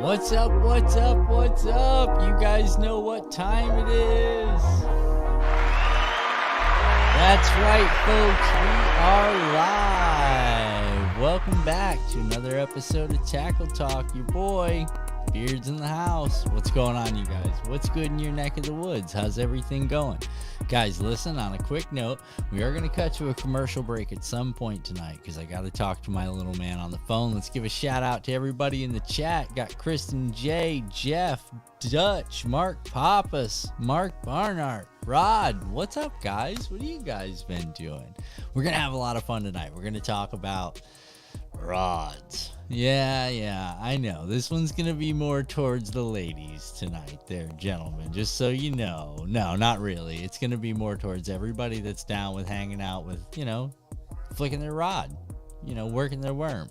What's up, what's up, what's up? You guys know what time it is. That's right, folks. We are live. Welcome back to another episode of Tackle Talk. Your boy, Beard's in the house. What's going on, you guys? What's good in your neck of the woods? How's everything going? Guys, listen, on a quick note, we are going to cut to a commercial break at some point tonight because I got to talk to my little man on the phone. Let's give a shout out to everybody in the chat. Got Kristen J, Jeff, Dutch, Mark Pappas, Mark Barnard, Rod. What's up, guys? What have you guys been doing? We're going to have a lot of fun tonight. We're going to talk about rods. Yeah, I know. This one's going to be more towards the ladies tonight there, gentlemen, just so you know. No, not really. It's going to be more towards everybody that's down with hanging out with, flicking their rod, working their worm.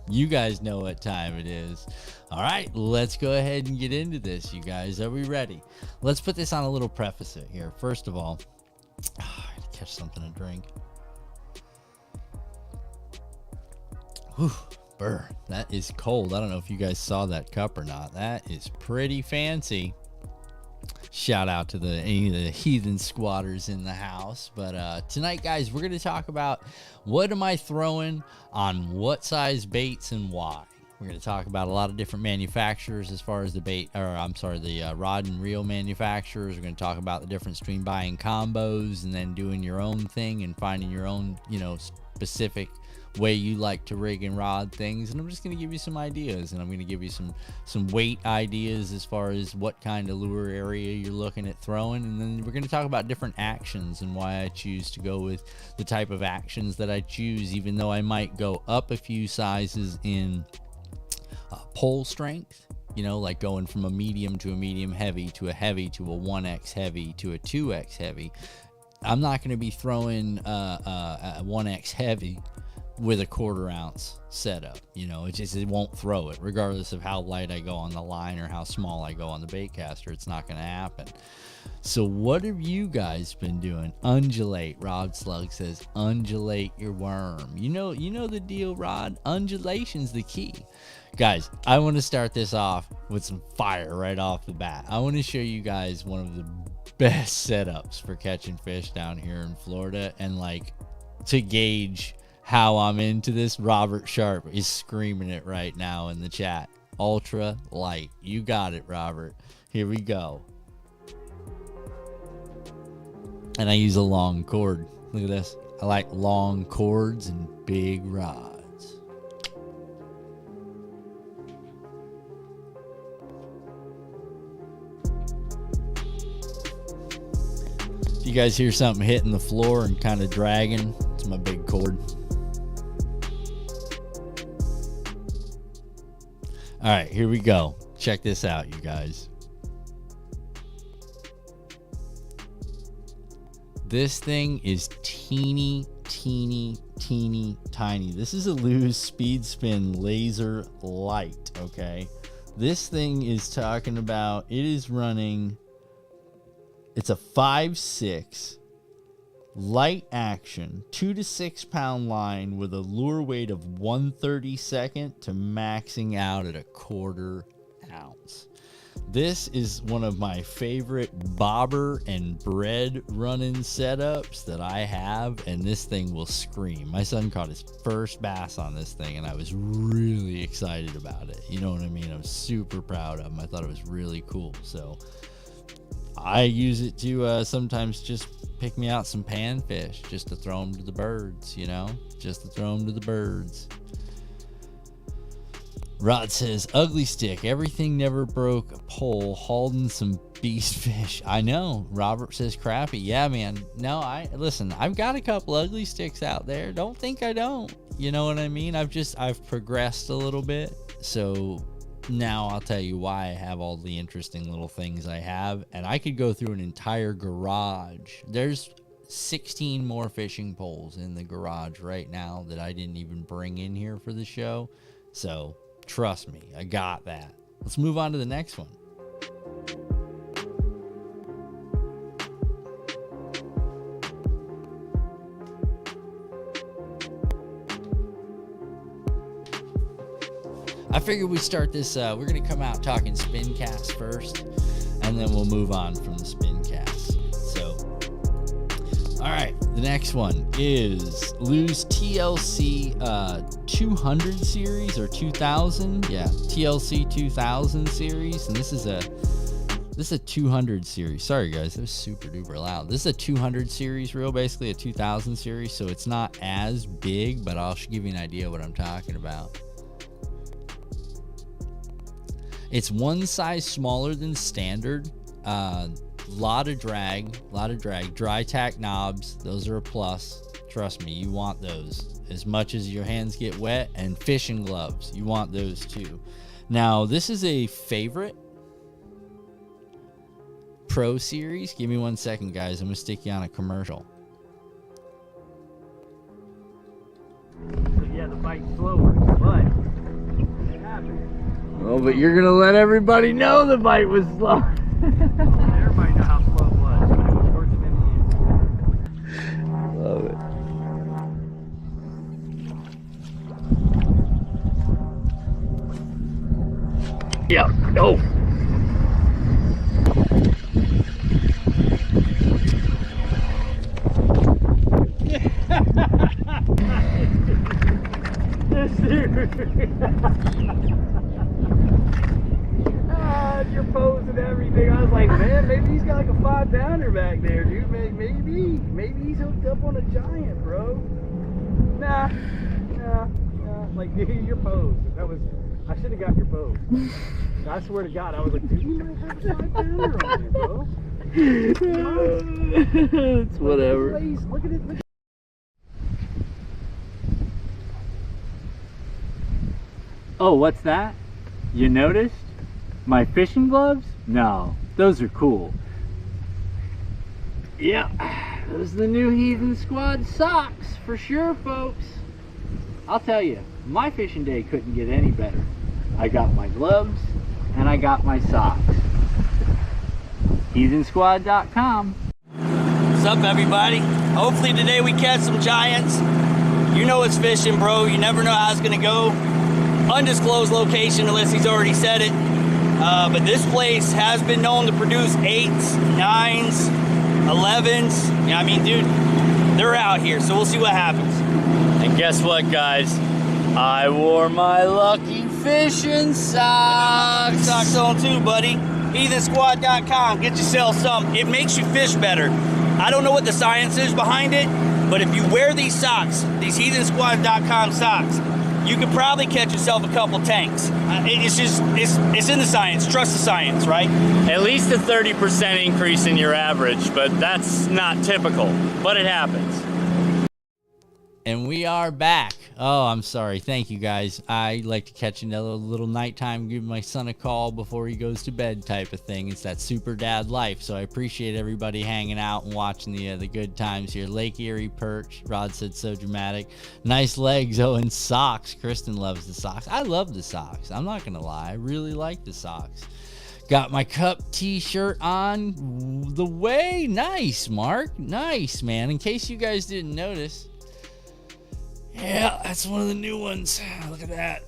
You guys know what time it is. All right, let's go ahead and get into this, you guys. Are we ready? Let's put this on a little preface here. First of all, I had to catch something to drink. Whew. Brr, that is cold. I don't know if you guys saw that cup or not. That is pretty fancy. Shout out to any of the heathen squatters in the house. But tonight, guys, we're going to talk about what am I throwing on what size baits and why. We're going to talk about a lot of different manufacturers as far as the rod and reel manufacturers. We're going to talk about the difference between buying combos and then doing your own thing and finding your own, specific way you like to rig and rod things. And I'm just going to give you some ideas, and I'm going to give you some weight ideas as far as what kind of lure area you're looking at throwing. And then we're going to talk about different actions and why I choose to go with the type of actions that I choose, even though I might go up a few sizes in pole strength, like going from a medium to a medium heavy to a heavy to a 1X heavy to a 2X heavy. I'm not going to be throwing a 1X heavy with a 1/4 ounce setup. It won't throw it, regardless of how light I go on the line or how small I go on the bait caster. It's not going to happen. So what have you guys been doing? Undulate. Rod Slug says undulate your worm. You know the deal, Rod. Undulation's the key. Guys, I want to start this off with some fire right off the bat. I want to show you guys one of the best setups for catching fish down here in Florida, and to gauge how I'm into this. Robert Sharp is screaming it right now in the chat. Ultra light. You got it, Robert. Here we go. And I use a long cord. Look at this. I like long cords and big rods. If you guys hear something hitting the floor and kind of dragging, it's my big cord. All right, here we go. Check this out, you guys. This thing is teeny tiny. This is a Lew's Speed Spin Laser Light, okay? This thing is talking about, it is running, it's a 5.6 light action, 2 to 6 pound line with a lure weight of 1/32 to maxing out at a 1/4 ounce. This is one of my favorite bobber and bread running setups that I have, and this thing will scream. My son caught his first bass on this thing, and I was really excited about it. You know what I mean? I was super proud of him. I thought it was really cool. So I use it to sometimes just pick me out some panfish, just to throw them to the birds, you know? Just to throw them to the birds. Rod says, ugly stick, everything never broke a pole, hauled in some beast fish. I know. Robert says crappie. Yeah, man. No, listen, I've got a couple ugly sticks out there. Don't think I don't. You know what I mean? I've progressed a little bit. So now I'll tell you why I have all the interesting little things I have. And I could go through an entire garage. There's 16 more fishing poles in the garage right now that I didn't even bring in here for the show. So trust me, I got that. Let's move on to the next one. I figured we'd start this, we're going to come out talking spin casts first, and then we'll move on from the spin casts. So, all right, the next one is Lou's TLC 200 series or 2000. Yeah, TLC 2000 series, and this is a 200 series. Sorry guys, that was super duper loud. This is a 200 series reel, basically a 2000 series, so it's not as big, but I'll give you an idea of what I'm talking about. It's one size smaller than standard. Lot of drag, dry tack knobs. Those are a plus. Trust me, you want those as much as your hands get wet, and fishing gloves. You want those too. Now, this is a favorite Pro series. Give me 1 second, guys. I'm gonna stick you on a commercial. So yeah, the bite's slower, but it happens. Oh, but you're gonna let everybody know the bite was slow. Everybody know how slow it was, but it was worth it in the end. Love it. Yeah, no. This dude. Your pose and everything. I was like, man, maybe he's got like a 5-pounder back there, dude. Maybe he's hooked up on a giant, bro. Nah. Like, dude, your pose. I should have got your pose. I swear to God, I was like, dude, you might have a 5-pounder on you, bro. It's whatever. Look at it. Oh, what's that? You noticed? My fishing gloves? No, those are cool. Yeah, those are the new Heathen Squad socks for sure, folks. I'll tell you, my fishing day couldn't get any better. I got my gloves and I got my socks. HeathenSquad.com. What's up, everybody? Hopefully today we catch some giants. You know it's fishing, bro. You never know how it's gonna go. Undisclosed location unless he's already said it. But this place has been known to produce 8s, 9s, 11s. Yeah, I mean, dude, they're out here, so we'll see what happens. And guess what, guys? I wore my lucky fishing socks. Socks on too, buddy. HeathenSquad.com. Get yourself some. It makes you fish better. I don't know what the science is behind it, but if you wear these socks, these HeathenSquad.com socks, you could probably catch yourself a couple tanks. It's in the science. Trust the science, right? At least a 30% increase in your average, but that's not typical, but it happens. And we are back. Oh, I'm sorry. Thank you, guys. I like to catch another little nighttime, give my son a call before he goes to bed type of thing. It's that super dad life. So I appreciate everybody hanging out and watching the good times here. Lake Erie perch. Rod said so dramatic. Nice legs. Oh, and socks. Kristen loves the socks. I love the socks. I'm not going to lie. I really like the socks. Got my cup t-shirt on the way. Nice, Mark. Nice, man. In case you guys didn't notice. Yeah, that's one of the new ones. Look at that.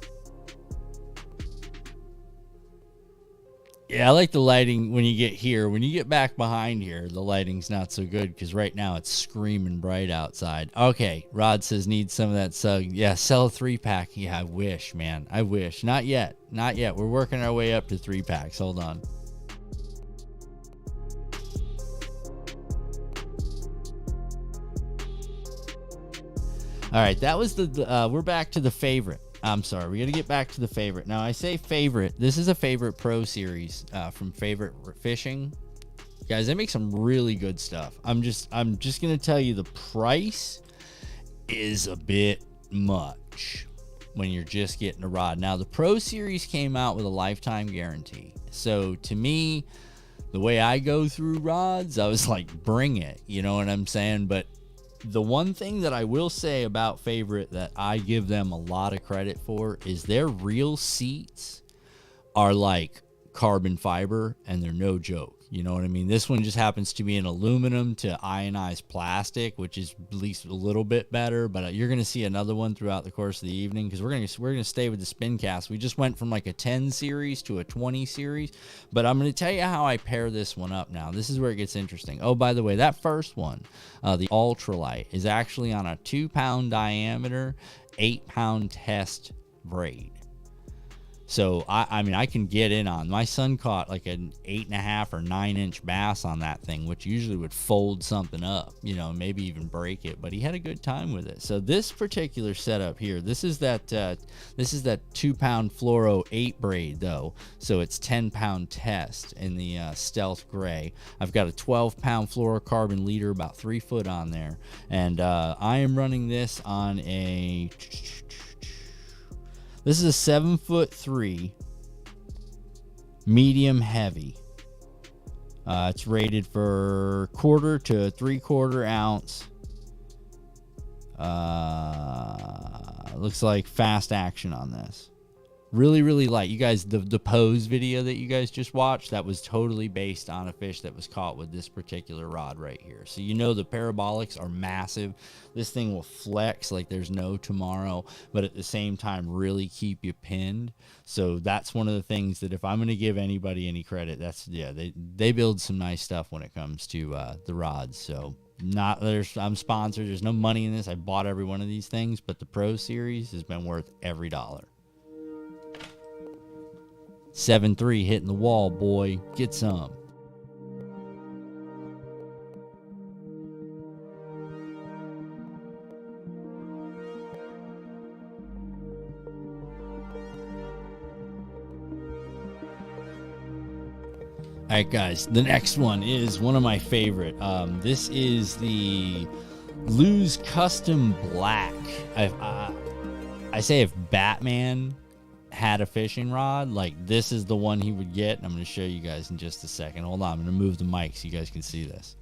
Yeah, I like the lighting when you get here. When you get back behind here, the lighting's not so good because right now it's screaming bright outside. Okay, Rod says need some of that sug. Yeah, sell a 3-pack. Yeah, I wish, man. I wish. Not yet. Not yet. We're working our way up to 3-packs. Hold on. All right, that was the we're back to the favorite. I'm sorry, we got to get back to the favorite. Now, I say favorite. This is a favorite pro series from Favorite Fishing. Guys, they make some really good stuff. I'm just going to tell you the price is a bit much when you're just getting a rod. Now, the Pro Series came out with a lifetime guarantee. So, to me, the way I go through rods, I was like, bring it. You know what I'm saying? But the one thing that I will say about Favorite that I give them a lot of credit for is their reel seats are like carbon fiber, and they're no joke. You know what I mean? This one just happens to be an aluminum to ionized plastic, which is at least a little bit better. But you're going to see another one throughout the course of the evening because we're going to stay with the spin cast. We just went from like a 10 series to a 20 series. But I'm going to tell you how I pair this one up now. This is where it gets interesting. Oh, by the way, that first one, the ultralight, is actually on a 2-pound diameter, 8-pound test braid. So, I mean, I can get in on. My son caught like an 8.5 or 9-inch bass on that thing, which usually would fold something up, you know, maybe even break it. But he had a good time with it. So this particular setup here, this is that 2-pound fluoro 8 braid though. So it's 10-pound test in the stealth gray. I've got a 12-pound fluorocarbon leader, about 3 foot on there, and I am running this on a. This is a 7'3", medium heavy. It's rated for 1/4 to 3/4 ounce. Looks like fast action on this. Really, really light. You guys, the pose video that you guys just watched, that was totally based on a fish that was caught with this particular rod right here. So you know the parabolics are massive. This thing will flex like there's no tomorrow, but at the same time really keep you pinned. So that's one of the things that if I'm going to give anybody any credit, that's, yeah, they build some nice stuff when it comes to the rods. So I'm sponsored. There's no money in this. I bought every one of these things, but the Pro Series has been worth every dollar. 7.3 hitting the wall, boy. Get some. All right, guys. The next one is one of my favorite. This is the Lew's Custom Black. I say if Batman had a fishing rod, like this is the one he would get. And I'm going to show you guys in just a second. Hold on, I'm going to move the mic so you guys can see this.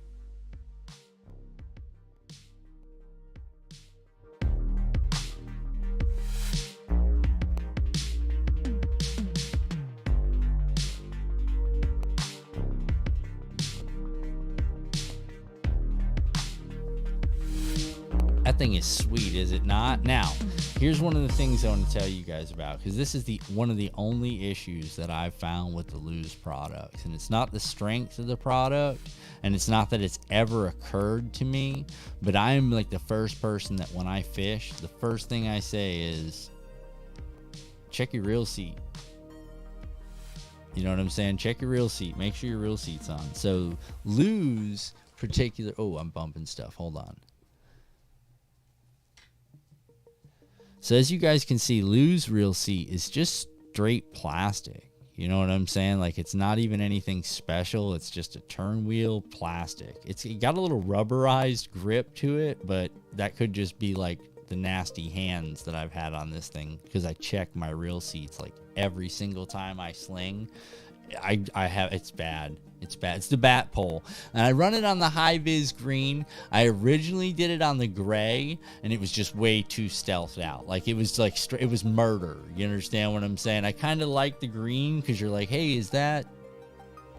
That thing is sweet, is it not? Now, here's one of the things I want to tell you guys about, because this is one of the only issues that I've found with the Lew's products. And it's not the strength of the product, and it's not that it's ever occurred to me, but I'm like the first person that when I fish, the first thing I say is, check your reel seat. You know what I'm saying? Check your reel seat. Make sure your reel seat's on. So Lew's particular, oh, I'm bumping stuff. Hold on. So as you guys can see, Lew's reel seat is just straight plastic. You know what I'm saying? Like it's not even anything special. It's just a turn wheel plastic. It got a little rubberized grip to it, but that could just be like the nasty hands that I've had on this thing because I check my reel seats like every single time I sling. I have, it's bad. It's bad. It's the bat pole. And I run it on the high vis green. I originally did it on the gray, and it was just way too stealthed out. Like it was like, it was murder. You understand what I'm saying? I kind of like the green because you're like, hey, is that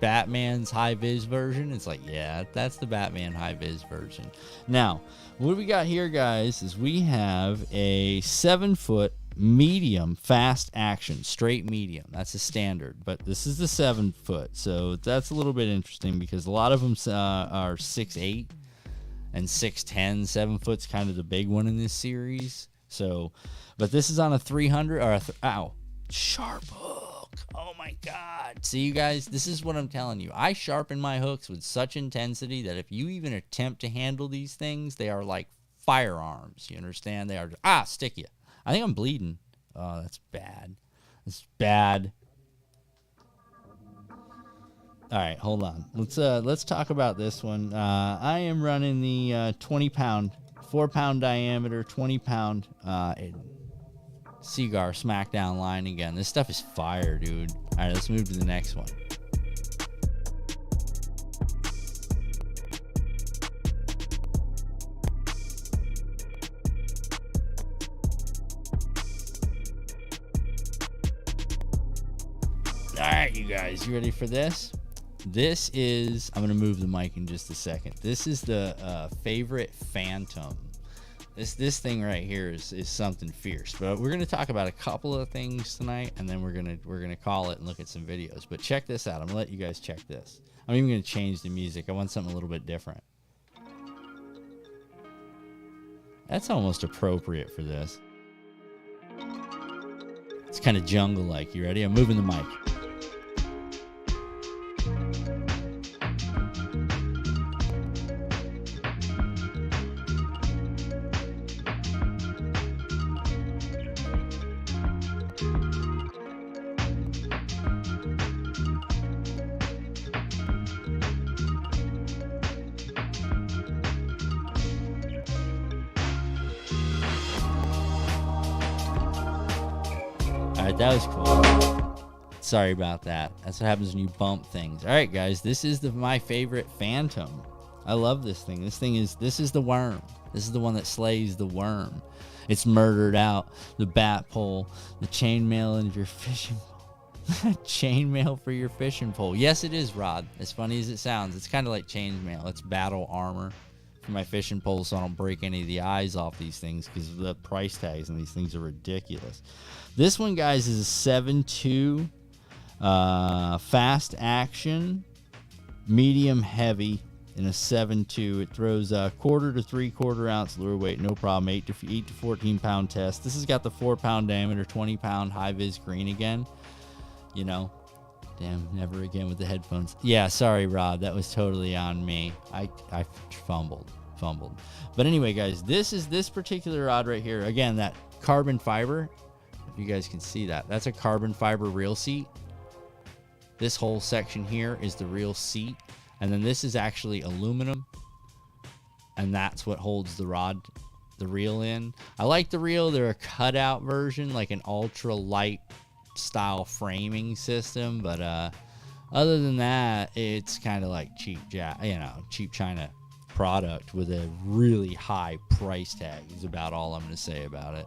Batman's high vis version? It's like, yeah, that's the Batman high vis version. Now, what we got here, guys, is we have a 7 foot medium fast action, straight medium. That's a standard, but this is the 7 foot, so that's a little bit interesting because a lot of them are 6'8" and 6'10". 7 foot's kind of the big one in this series. So, but this is on a 300 or ow, sharp hook. Oh my God! See, you guys, this is what I'm telling you. I sharpen my hooks with such intensity that if you even attempt to handle these things, they are like firearms. You understand? They are stick you. I think I'm bleeding. Oh, that's bad. That's bad. All right, hold on. Let's talk about this one. I am running the 20 pound, 4 pound diameter, 20 pound Seagar Smackdown line again. This stuff is fire, dude. All right, let's move to the next one. All right, you guys, you ready for this? This is, I'm going to move the mic in just a second. This is the favorite Phantom. This thing right here is something fierce. But we're going to talk about a couple of things tonight, and then we're gonna call it and look at some videos. But check this out. I'm going to let you guys check this. I'm even going to change the music. I want something a little bit different. That's almost appropriate for this. It's kind of jungle-like. You ready? I'm moving the mic. All right, that was cool. Sorry about that. That's what happens when you bump things. All right, guys, this is my favorite Phantom. I love this thing. This is the worm. This is the one that slays the worm. It's murdered out the bat pole, the chainmail in your fishing pole. Chainmail for your fishing pole. Yes, it is, Rod. As funny as it sounds, it's kind of like chainmail. It's battle armor for my fishing pole so I don't break any of the eyes off these things because the price tags on these things are ridiculous. This one, guys, is a 7.2 fast action, medium heavy in a 7.2. It throws a 1/4 to 3/4 ounce lure weight, no problem. 8 to 14 pound test. This has got the 4 pound diameter, 20 pound high vis green again. You know, damn, never again with the headphones. Yeah, sorry, Rod, that was totally on me. I fumbled. But anyway, guys, this particular rod right here. Again, that carbon fiber. If you guys can see that, that's a carbon fiber reel seat. This whole section here is the reel seat, and then this is actually aluminum, and that's what holds the rod, the reel in. I like the reel. They're a cutout version, like an ultra light style framing system, but other than that, it's kind of like cheap China product with a really high price tag is about all I'm going to say about it.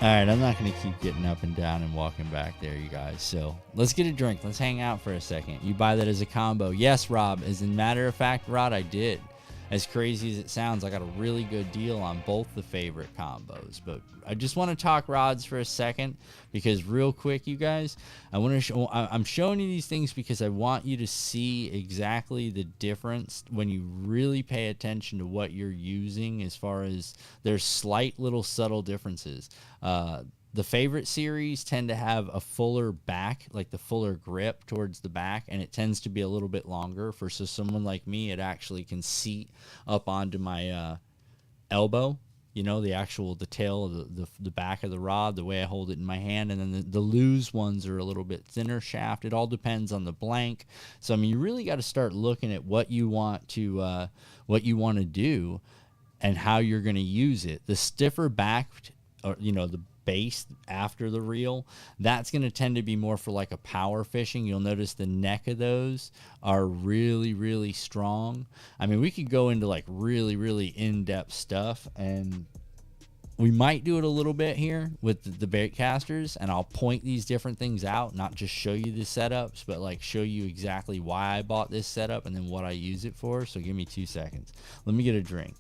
All right, I'm not going to keep getting up and down and walking back there, you guys. So let's get a drink. Let's hang out for a second. You buy that as a combo. Yes, Rob. As a matter of fact, Rod, I did. As crazy as it sounds, I got a really good deal on both the favorite combos. But I just want to talk rods for a second because real quick, you guys, I'm showing you these things because I want you to see exactly the difference when you really pay attention to what you're using as far as there's slight little subtle differences. The favorite series tend to have a fuller back, like the fuller grip towards the back, and it tends to be a little bit longer. For someone like me, it actually can seat up onto my elbow, you know, the tail of the back of the rod, the way I hold it in my hand. And then the loose ones are a little bit thinner shaft. It all depends on the blank. So, I mean, you really got to start looking at what you want to do and how you're going to use it. The stiffer backed, or, you know, the base after the reel, that's going to tend to be more for like a power fishing. You'll notice the neck of those are really, really strong. I mean, we could go into like really, really in-depth stuff, and we might do it a little bit here with the bait casters, and I'll point these different things out, not just show you the setups, but like show you exactly why I bought this setup and then what I use it for. So give me 2 seconds. Let me get a drink.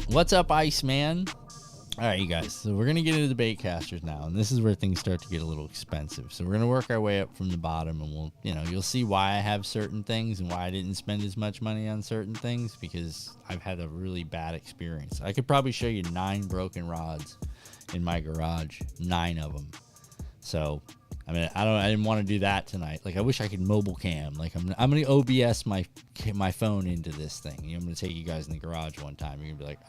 What's up, Iceman? All right, you guys, so we're going to get into the bait casters now, and this is where things start to get a little expensive. So we're going to work our way up from the bottom, and we'll, you'll see why I have certain things and why I didn't spend as much money on certain things, because I've had a really bad experience. I could probably show you 9 broken rods in my garage, 9 of them. So, I mean, I didn't want to do that tonight. Like, I wish I could mobile cam. Like, I'm going to OBS my phone into this thing. I'm going to take you guys in the garage one time. You're going to be like,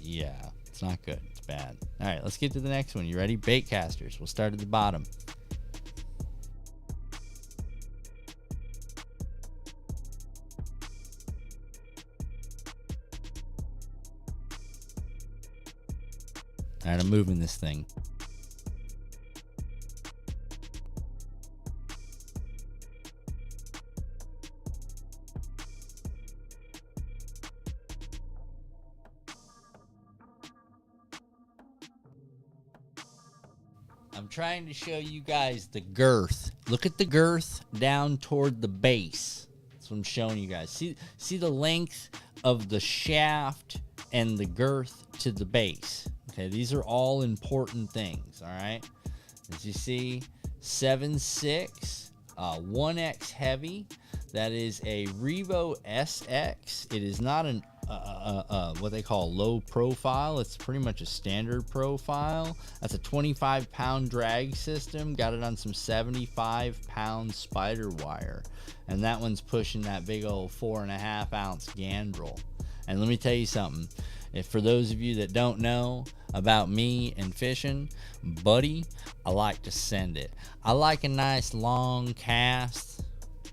yeah. It's not good. It's bad. All right, let's get to the next one. You ready? Bait casters. We'll start at the bottom. All right, I'm moving this thing. I'm trying to show you guys the girth. Look at the girth down toward the base. That's what I'm showing you guys. See the length of the shaft and the girth to the base. Okay, these are all important things, all right? As you see, 7.6, 1X heavy. That is a Revo SX. It is not an what they call low profile. It's pretty much a standard profile. That's a 25-pound drag system. Got it on some 75-pound spider wire, and that one's pushing that big old 4.5-ounce Gandrel. And let me tell you something. If for those of you that don't know about me and fishing, buddy, I like to send it. I like a nice long cast.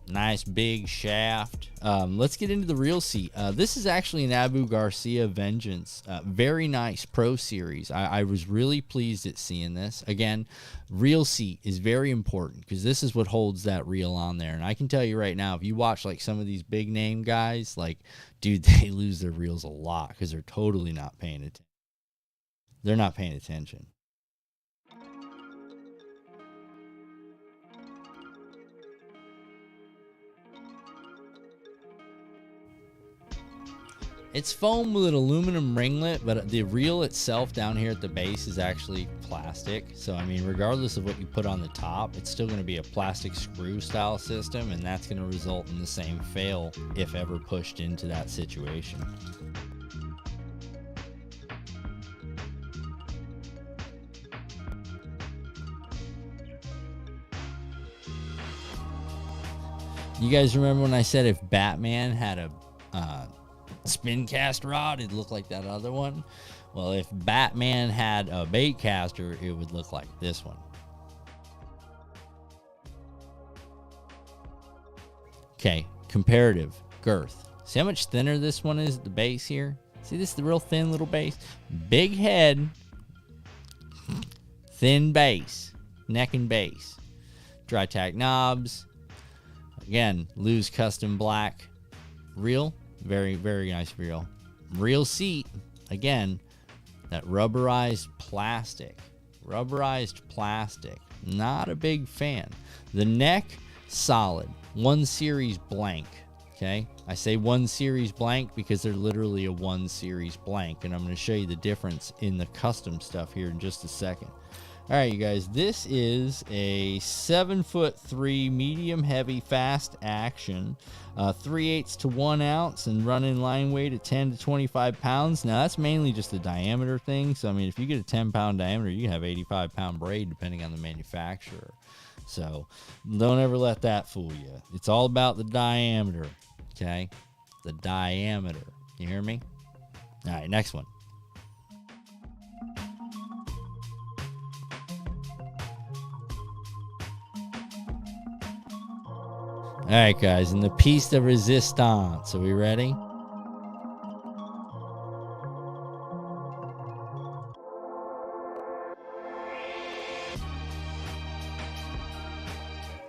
Nice big shaft. Let's get into the reel seat. This is actually an Abu Garcia Vengeance. Very nice Pro Series. I was really pleased at seeing this. Again, reel seat is very important because this is what holds that reel on there. And I can tell you right now, if you watch like some of these big name guys, like, dude, they lose their reels a lot because they're totally not paying attention. They're not paying attention. It's foam with an aluminum ringlet, but the reel itself down here at the base is actually plastic. So, I mean, regardless of what you put on the top, it's still going to be a plastic screw style system, and that's going to result in the same fail if ever pushed into that situation. You guys remember when I said if Batman had a spin cast rod, it'd look like that other one? Well, if Batman had a bait caster, it would look like this one. Okay, comparative girth. See how much thinner this one is at the base here? See, this is the real thin little base. Big head, thin base, neck and base. Dry tack knobs. Again, Lew's Custom Black reel. Very, very nice reel. Reel seat, again, that rubberized plastic. Rubberized plastic. Not a big fan. The neck, solid. 1 series blank. Okay? I say 1 series blank because they're literally a 1 series blank. And I'm going to show you the difference in the custom stuff here in just a second. All right, you guys, this is a 7'3" medium heavy fast action, 3/8 to 1 ounce, and running line weight at 10 to 25 pounds. Now that's mainly just a diameter thing. So I mean, if you get a 10-pound diameter, you can have 85-pound braid depending on the manufacturer. So don't ever let that fool you. It's all about the diameter. Okay, the diameter. You hear me? All right, next one. All right, guys, and the piece de resistance. Are we ready?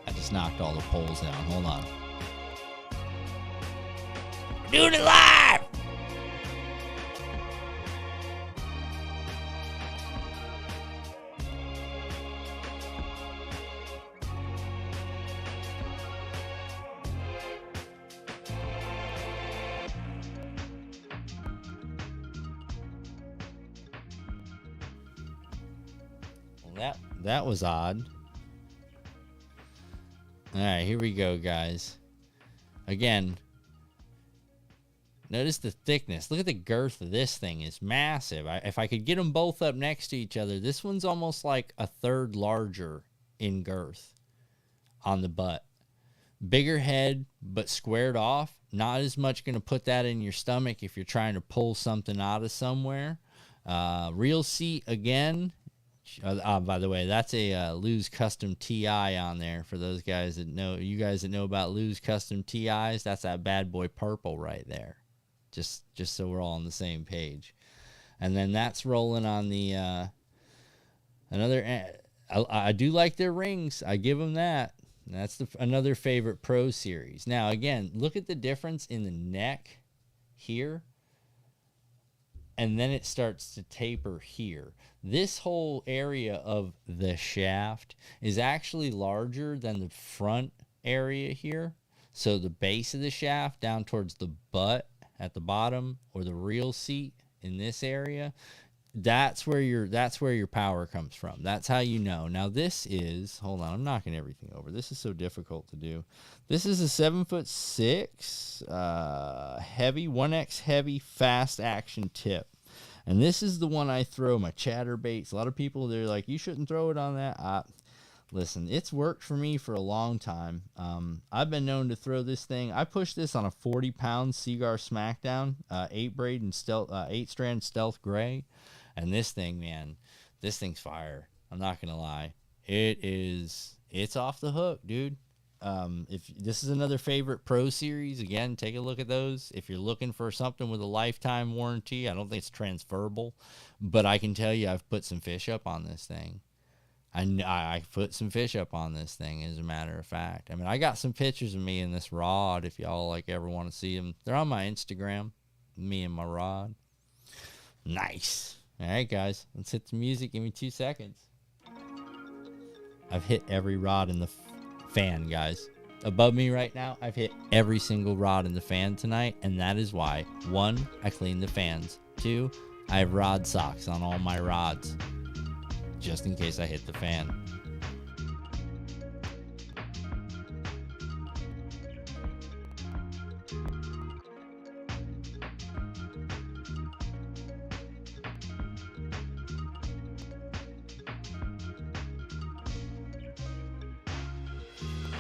I just knocked all the poles down. Hold on. Doing it live! That was odd. All right, here we go, guys. Again, notice the thickness. Look at the girth of this thing. It's massive. If I could get them both up next to each other, this one's almost like a third larger in girth on the butt. Bigger head, but squared off. Not as much going to put that in your stomach if you're trying to pull something out of somewhere. Real seat again. By the way, that's a Lew's Custom TI on there for those guys that know. You guys that know about Lew's Custom TIs, that's that bad boy purple right there. Just so we're all on the same page. And then that's rolling on the another. I do like their rings. I give them that. That's another favorite Pro Series. Now again, look at the difference in the neck here. And then it starts to taper here. This whole area of the shaft is actually larger than the front area here. So the base of the shaft down towards the butt at the bottom, or the real seat in this area, that's where your power comes from. That's how you know. Now this is, hold on, I'm knocking everything over. This is so difficult to do. This is a 7'6" heavy, 1X heavy fast action tip. And this is the one I throw my chatterbaits. A lot of people, they're like, you shouldn't throw it on that. Listen, it's worked for me for a long time. I've been known to throw this thing. I pushed this on a 40-pound Seagar Smackdown, 8-braid and stealth, 8-strand stealth gray. And this thing, man, this thing's fire. I'm not going to lie. It's off the hook, dude. If this is another favorite Pro Series, again, take a look at those. If you're looking for something with a lifetime warranty, I don't think it's transferable, but I can tell you I've put some fish up on this thing. I put some fish up on this thing, as a matter of fact. I mean, I got some pictures of me in this rod if y'all ever want to see them. They're on my Instagram, me and my rod. Nice. All right, guys, let's hit the music. Give me 2 seconds. I've hit every rod in the fan, guys. Above me right now, I've hit every single rod in the fan tonight, and that is why, 1, I clean the fans. 2, I have rod socks on all my rods, just in case I hit the fan.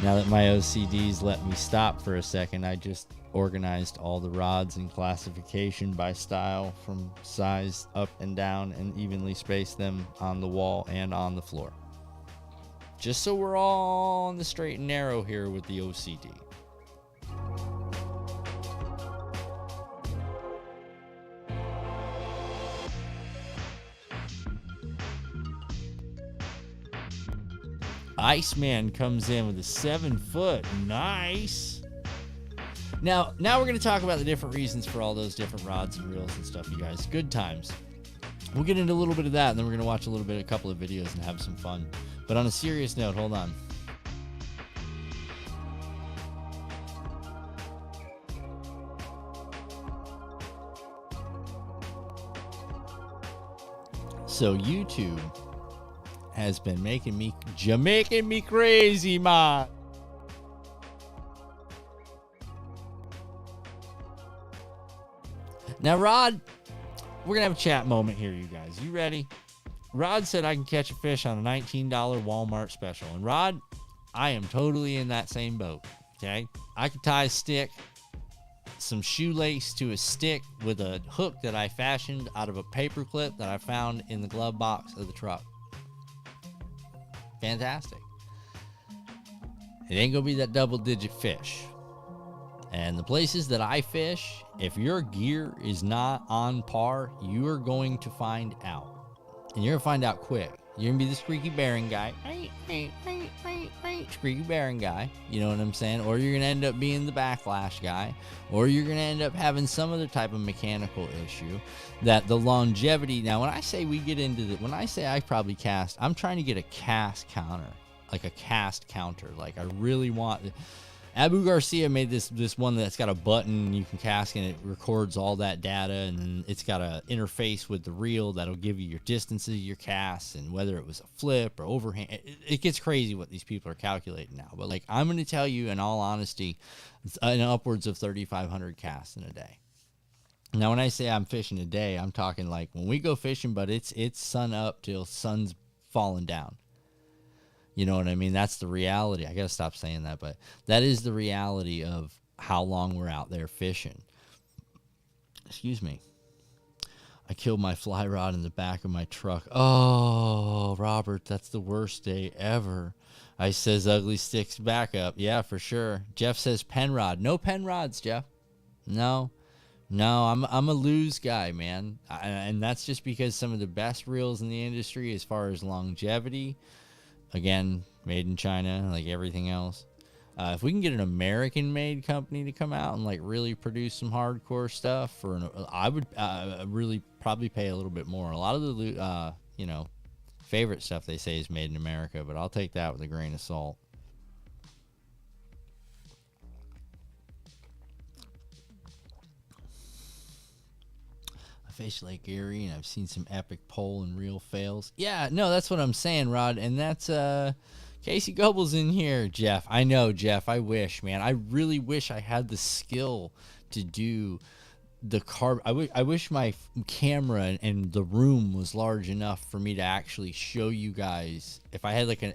Now that my OCDs let me stop for a second, I just organized all the rods in classification by style, from size up and down, and evenly spaced them on the wall and on the floor. Just so we're all on the straight and narrow here with the OCD. Iceman comes in with a 7-foot. Nice. Now we're going to talk about the different reasons for all those different rods and reels and stuff, you guys. Good times. We'll get into a little bit of that, and then we're going to watch a couple of videos and have some fun. But on a serious note, hold on. So YouTube has been making me crazy, man. Now, Rod, we're gonna have a chat moment here, you guys. You ready? Rod said I can catch a fish on a $19 Walmart special, and Rod, I am totally in that same boat. Okay, I can tie a stick, some shoelace to a stick with a hook that I fashioned out of a paper clip that I found in the glove box of the truck. Fantastic. it ain't gonna be that double-digit fish. And the places that I fish, if your gear is not on par, you are going to find out. And you're going to find out quick. You're going to be the squeaky bearing guy. Squeaky bearing guy. You know what I'm saying? Or you're going to end up being the backlash guy. Or you're going to end up having some other type of mechanical issue that the longevity. Now, when I say we get into the, when I say I probably cast, I'm trying to get a cast counter. Like a cast counter. Like I really want... Abu Garcia made this one that's got a button you can cast, and it records all that data, and it's got an interface with the reel that'll give you your distances of your casts and whether it was a flip or overhand. It gets crazy what these people are calculating now. But like I'm going to tell you in all honesty, it's upwards of 3,500 casts in a day. Now when I say I'm fishing a day, I'm talking like when we go fishing, but it's sun up till sun's falling down. You know what I mean? That's the reality. I got to stop saying that, but that is the reality of how long we're out there fishing. Excuse me. I killed my fly rod in the back of my truck. Oh, Robert, that's the worst day ever. I says ugly sticks back up. Yeah, for sure. Jeff says pen rod. No pen rods, Jeff. No, I'm a lose guy, man. And that's just because some of the best reels in the industry as far as longevity, again, made in China, like everything else. If we can get an American-made company to come out and like really produce some hardcore stuff, I would really probably pay a little bit more. A lot of the favorite stuff they say is made in America, but I'll take that with a grain of salt. Fish Lake Erie, and I've seen some epic pole and reel fails. Yeah, no, that's what I'm saying, Rod, and that's Casey Goebel's in here, Jeff. I know, Jeff. I wish, man. I really wish I had the skill to do the carb. I wish my camera and the room was large enough for me to actually show you guys. If I had like an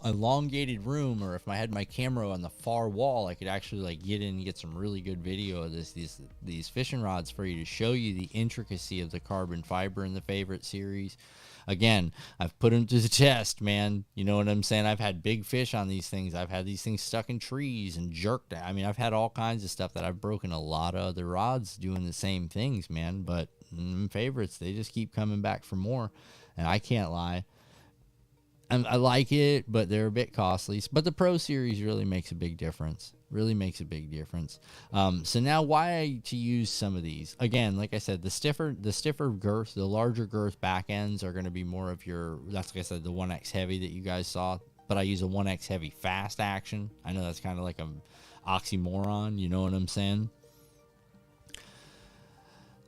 elongated room, or if I had my camera on the far wall, I could actually like get in and get some really good video of these fishing rods for you to show you the intricacy of the carbon fiber in the favorite series. Again, I've put them to the test, man. You know what I'm saying? I've had big fish on these things. I've had these things stuck in trees and jerked. I mean, I've had all kinds of stuff that I've broken a lot of other rods doing the same things, man. But favorites, they just keep coming back for more. And I can't lie. I like it, but they're a bit costly. But the Pro Series really makes a big difference. Really makes a big difference. So now why to use some of these? Again, like I said, the stiffer girth, the larger girth back ends are going to be more of your, that's like I said, the 1X heavy that you guys saw. But I use a 1X heavy fast action. I know that's kind of like an oxymoron. You know what I'm saying?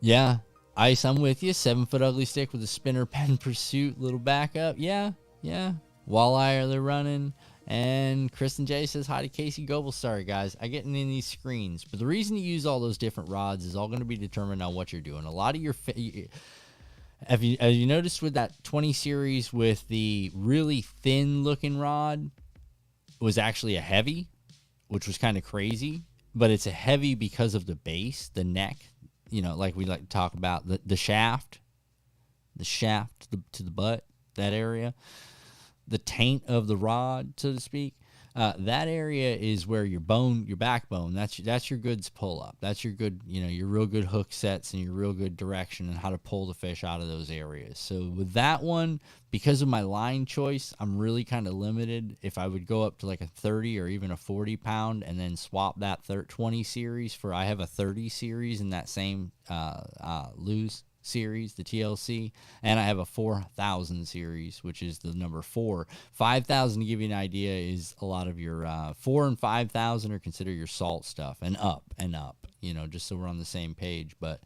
Yeah. Ice, I'm with you. 7-foot ugly stick with a spinner pen pursuit, little backup. Yeah. Walleye are they running? And Kristen J says hi to Casey Goebel. Sorry, guys, I get in these screens. But the reason you use all those different rods is all going to be determined on what you're doing. A lot of your... Have you noticed with that 20 series with the really thin-looking rod was actually a heavy, which was kind of crazy. But it's a heavy because of the base, the neck. You know, like we like to talk about, the shaft. The shaft to the butt, that area. The taint of the rod, so to speak, that area is where your backbone, that's your goods pull up. That's your good, your real good hook sets and your real good direction and how to pull the fish out of those areas. So with that one, because of my line choice, I'm really kind of limited. If I would go up to like a 30 or even a 40 pound and then swap that 20 series for, I have a 30 series in that same lose series, the TLC, and I have a 4,000 series, which is the number 4. 5,000, to give you an idea, is a lot of your 4 and 5,000 are considered your salt stuff, and up, just so we're on the same page. But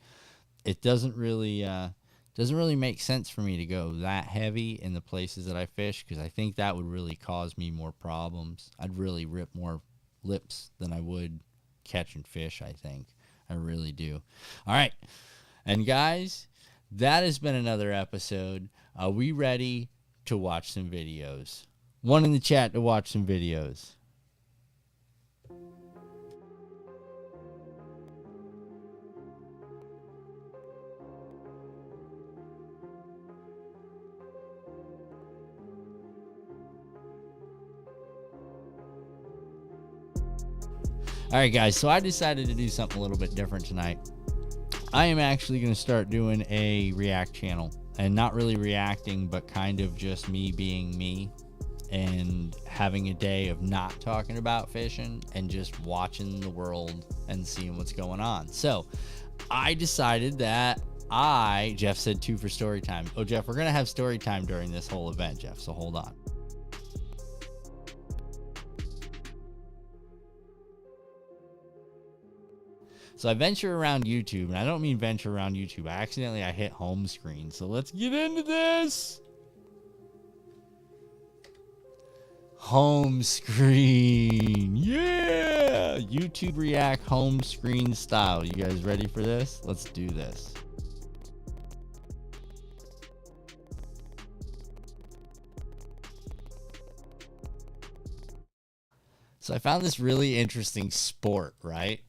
it doesn't really make sense for me to go that heavy in the places that I fish, because I think that would really cause me more problems. I'd really rip more lips than I would catching fish, I think. I really do. All right. And guys, that has been another episode. Are we ready to watch some videos? One in the chat to watch some videos. All right, guys, so I decided to do something a little bit different tonight. I am actually going to start doing a react channel, and not really reacting, but kind of just me being me and having a day of not talking about fishing and just watching the world and seeing what's going on. So I decided that Jeff said 2 for story time. Oh, Jeff, we're going to have story time during this whole event, Jeff, so hold on. So I venture around YouTube, and I don't mean venture around YouTube. I hit home screen. So let's get into this. Home screen. Yeah. YouTube React home screen style. You guys ready for this? Let's do this. So I found this really interesting sport, right?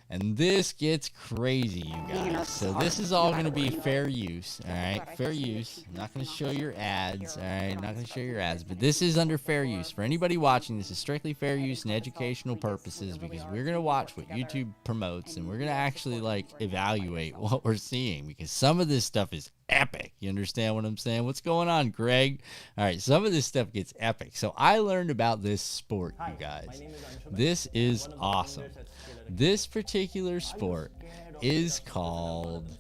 And this gets crazy, you guys. So this is all going to be fair use, all right? Fair use. I'm not going to show your ads, all right? I'm not going to show your ads, but this is under fair use. For anybody watching, this is strictly fair use and educational purposes, because we're going to watch what YouTube promotes, and we're going to actually, like, evaluate what we're seeing, because some of this stuff is epic. You understand what I'm saying? What's going on, Greg? All right, some of this stuff gets epic. So I learned about this sport, you guys. This is awesome. This particular sport is called...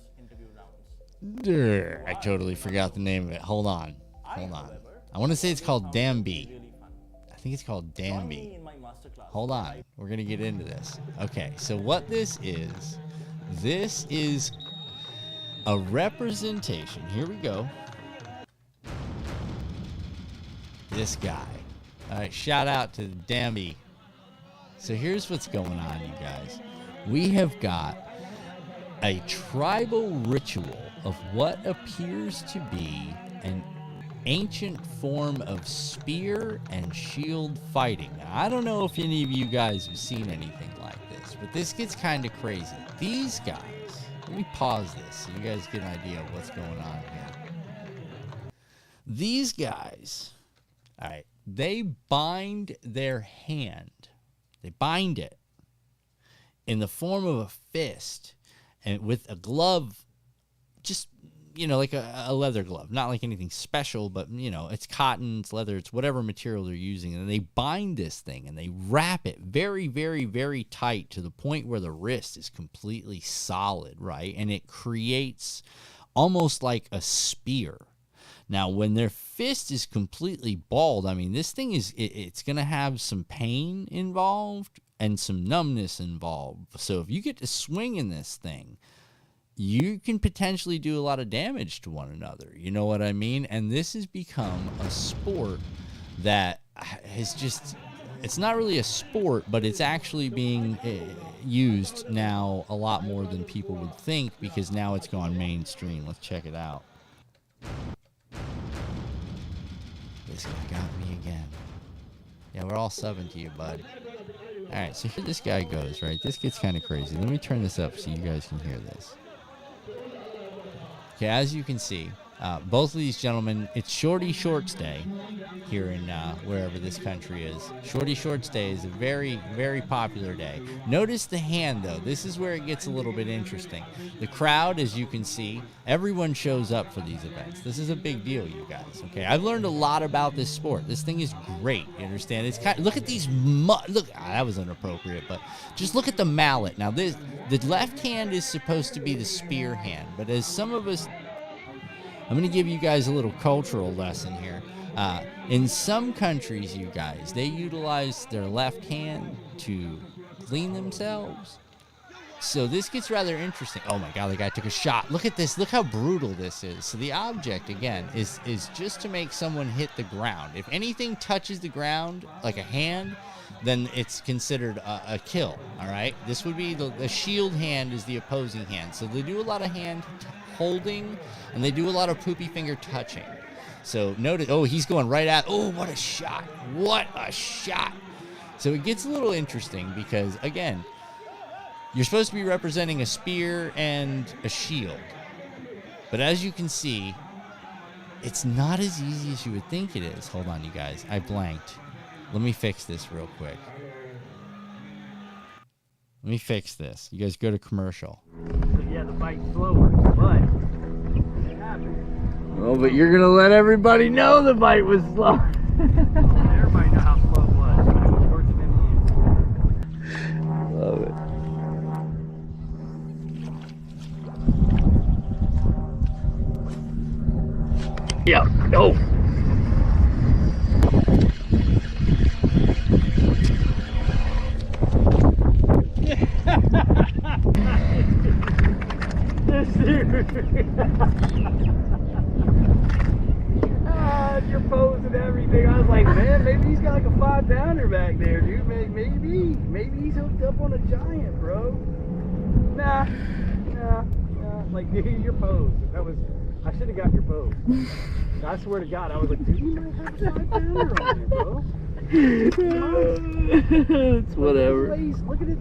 I totally forgot the name of it. Hold on. I want to say it's called Damby. I think it's called Damby. Hold on. We're going to get into this. Okay, so what this is a representation. Here we go. This guy. All right, shout out to Damby. So here's what's going on, you guys. We have got a tribal ritual of what appears to be an ancient form of spear and shield fighting. Now, I don't know if any of you guys have seen anything like this, but this gets kind of crazy. These guys, let me pause this so you guys get an idea of what's going on here. These guys, all right, they bind their hand. They bind it in the form of a fist and with a glove, just, you know, like a leather glove, not like anything special, but, you know, it's cotton, it's leather, it's whatever material they're using. And they bind this thing and they wrap it very, very, very tight to the point where the wrist is completely solid, right? And it creates almost like a spear. Now, when their fist is completely balled, I mean, this thing is, it's going to have some pain involved and some numbness involved. So if you get to swing in this thing, you can potentially do a lot of damage to one another. You know what I mean? And this has become a sport that is just, it's not really a sport, but it's actually being used now a lot more than people would think, because now it's gone mainstream. Let's check it out. This guy got me again. Yeah, we're all subbing to you, bud. Alright, so here this guy goes, right? This gets kind of crazy. Let me turn this up so you guys can hear this. Okay, as you can see, both of these gentlemen, it's Shorty Shorts Day here in wherever this country is. Shorty Shorts Day is a very, very popular day. Notice the hand, though. This is where it gets a little bit interesting. The crowd, as you can see, everyone shows up for these events. This is a big deal, you guys. Okay, I've learned a lot about this sport. This thing is great. You understand? It's kind of, look at these. Look, that was inappropriate, but just look at the mallet. Now, the left hand is supposed to be the spear hand, but as some of us, I'm going to give you guys a little cultural lesson here. In some countries, you guys, they utilize their left hand to clean themselves. So this gets rather interesting. Oh my God, the guy took a shot. Look at this. Look how brutal this is. So the object, again, is just to make someone hit the ground. If anything touches the ground, like a hand, then it's considered a kill, all right? This would be the shield hand is the opposing hand. So they do a lot of hand holding, and they do a lot of poopy finger touching. So notice, oh, he's going right at, oh, what a shot. What a shot. So it gets a little interesting because, again, you're supposed to be representing a spear and a shield. But as you can see, it's not as easy as you would think it is. Hold on, you guys. I blanked. Let me fix this real quick. Let me fix this. You guys go to commercial. So yeah, the bite's slower, but it happens. Oh, but you're gonna let everybody know the bite was slow. Everybody know how slow it was, but it was worse than you. Love it. Yeah. Oh. This dude. Your pose and everything. I was like, man, maybe he's got like a 5-pounder back there, dude. Maybe he's hooked up on a giant, bro. Nah. Like, dude, your pose. I should have got your pose. I swear to God, I was like, dude, you might have a 5-pounder on you, bro. It's whatever. Look at it.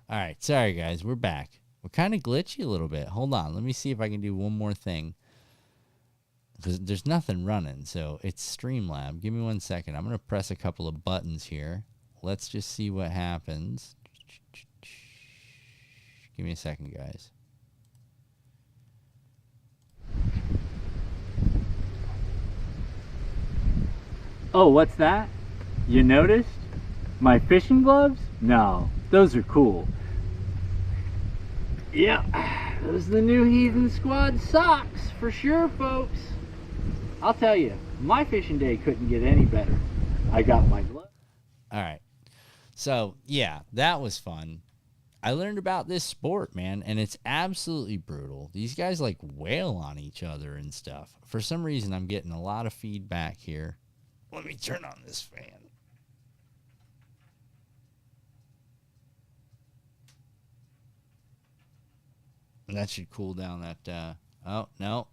All right, sorry guys, we're back. We're kind of glitchy a little bit. Hold on, let me see if I can do one more thing. Because there's nothing running, so it's Streamlab. Give me 1 second. I'm going to press a couple of buttons here. Let's just see what happens. Give me a second, guys. Oh, what's that? You noticed? My fishing gloves? No, those are cool. Yep, those are the new Heathen Squad socks for sure, folks. I'll tell you, my fishing day couldn't get any better. I got my gloves. All right. So, yeah, that was fun. I learned about this sport, man, and it's absolutely brutal. These guys, like, wail on each other and stuff. For some reason, I'm getting a lot of feedback here. Let me turn on this fan. And that should cool down that, oh, no,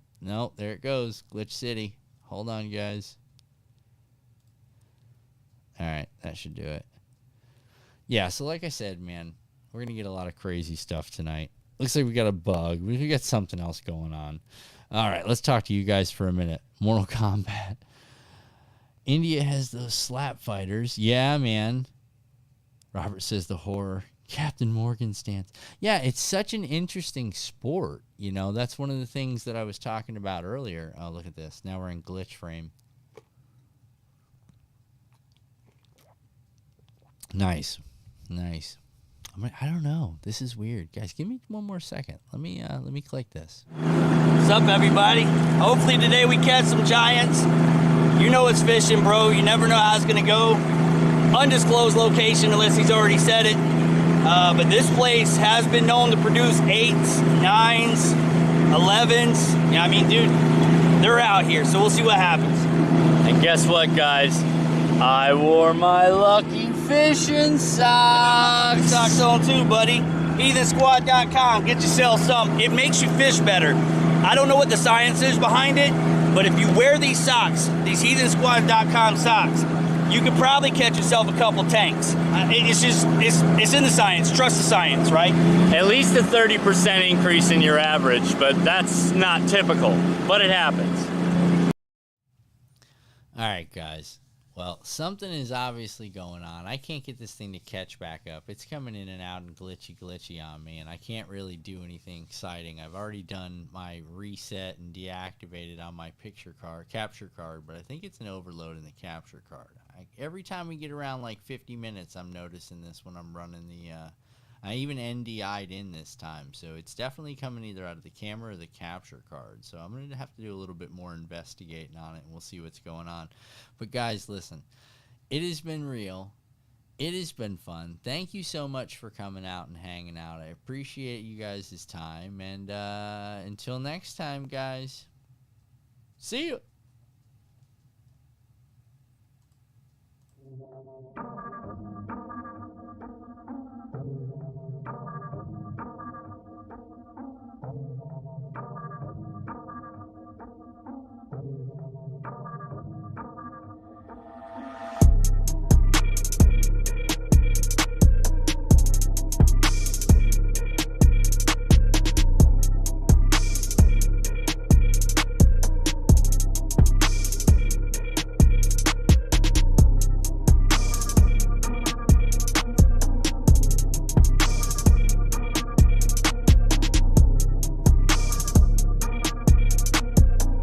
there it goes. Glitch City. Hold on, guys. All right, that should do it. Yeah, so like I said, man, we're going to get a lot of crazy stuff tonight. Looks like we got a bug. We got something else going on. All right, let's talk to you guys for a minute. Mortal Kombat. India has those slap fighters. Yeah, man. Robert says the horror. Captain Morgan stance. Yeah, it's such an interesting sport. You know, that's one of the things that I was talking about earlier. Oh, look at this. Now we're in glitch frame. Nice. I don't know. This is weird. Guys, give me 1 more second. Let me click this. What's up, everybody? Hopefully today we catch some giants. You know it's fishing, bro. You never know how it's going to go. Undisclosed location unless he's already said it. But this place has been known to produce 8s, 9s, 11s. Yeah, I mean, dude, they're out here, so we'll see what happens. And guess what, guys? I wore my lucky fishing socks. Socks on too, buddy. Heathensquad.com. Get yourself some. It makes you fish better. I don't know what the science is behind it, but if you wear these socks, these Heathensquad.com socks, you could probably catch yourself a couple tanks. It's in the science. Trust the science, right? At least a 30% increase in your average, but that's not typical. But it happens. All right, guys. Well, something is obviously going on. I can't get this thing to catch back up. It's coming in and out and glitchy on me, and I can't really do anything exciting. I've already done my reset and deactivated on my capture card, but I think it's an overload in the capture card. Every time we get around like 50 minutes, I'm noticing this when I'm running the... I even NDI'd in this time, so it's definitely coming either out of the camera or the capture card. So I'm going to have to do a little bit more investigating on it, and we'll see what's going on. But guys, listen, it has been real. It has been fun. Thank you so much for coming out and hanging out. I appreciate you guys' time, and until next time, guys, see you.